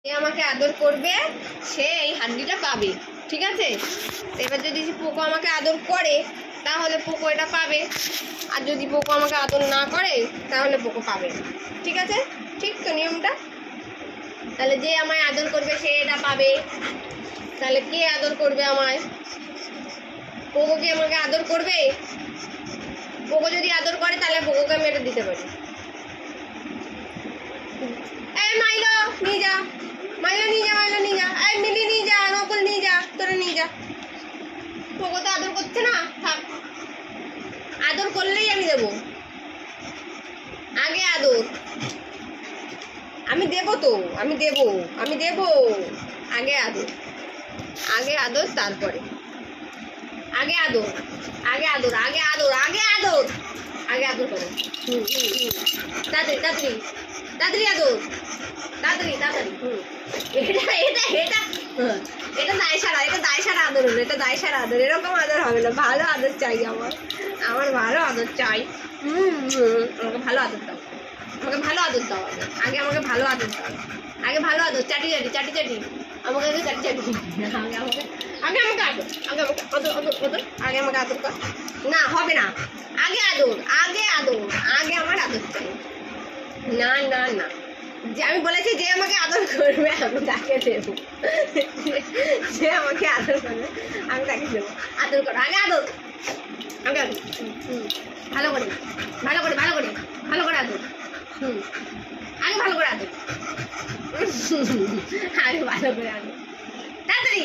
যে আমাকে আদর করবে সে এই হাড্ডিটা পাবে, ঠিক আছে? এবার যদি পোকো আমাকে আদর করে তাহলে পোকো এটা পাবে, আর যদি পোকো আমাকে আদর না করে তাহলে পোকো পাবে, ঠিক আছে? ঠিক তো নিয়মটা? তাহলে যে আমায় আদর করবে সে এটা পাবে। তাহলে কে আদর করবে আমায়? পোকো কি আমাকে আদর করবে? পোকো যদি আদর করে তাহলে পোকোকে আমি এটা দিতে পারি। এই মাইলো নিয়ে যা, মাইলো নিয়ে যা, মাইলো নিয়ে যা, এই মিলি নিয়ে যা, নকল নিয়ে যা, তোরা নিয়ে যা। পোকো তো আদর করছে না, থাক। আদর করলেই আমি দেবো, আগে আদর আমি দেবো তো, আমি দেবো, আমি দেবো। আগে আদর, আগে আদর, তারপরে আগে আদর, আগে আদর, আগে আদর, আগে আদর, আগে আদর করো। তাড়াতাড়ি তাড়াতাড়ি তাড়াতাড়ি আদর, তাড়াতাড়ি তাড়াতাড়ি। এটা এটা এটা এটা দায়সারা, এটা দায়সারা আদর হলো, এটা দায়সারা আদর। এরকম আদর হবে না, ভালো আদর চাই আমার, আমার ভালো আদর চাই। আমাকে ভালো আদর দাও, আমাকে ভালো আদর দাও। আগে আমাকে ভালো আদর দাও, আগে ভালো আদর। চাটি চাটি চাটি চাটি আমাকে আগে চাটি চাটি। আগে আমাকে আগে আমাকে আদর, আগে আমাকে আদর আদর আদর, আগে আমাকে আদর কর। না হবে না, আগে আদর, আগে আদর, আগে আমার আদর চাই। না না না, যে আমি বলেছি যে আমাকে আদর করবে আমি তাকে দেবো, যে আমাকে আদর করবে আমি তাকে দেবো। আদর করো, আগে আদর, আগে আদর। ভালো করে ভালো করে ভালো করে ভালো করে আদর। আগে ভালো করে আদর, আগে ভালো করে আদর, তাড়াতাড়ি।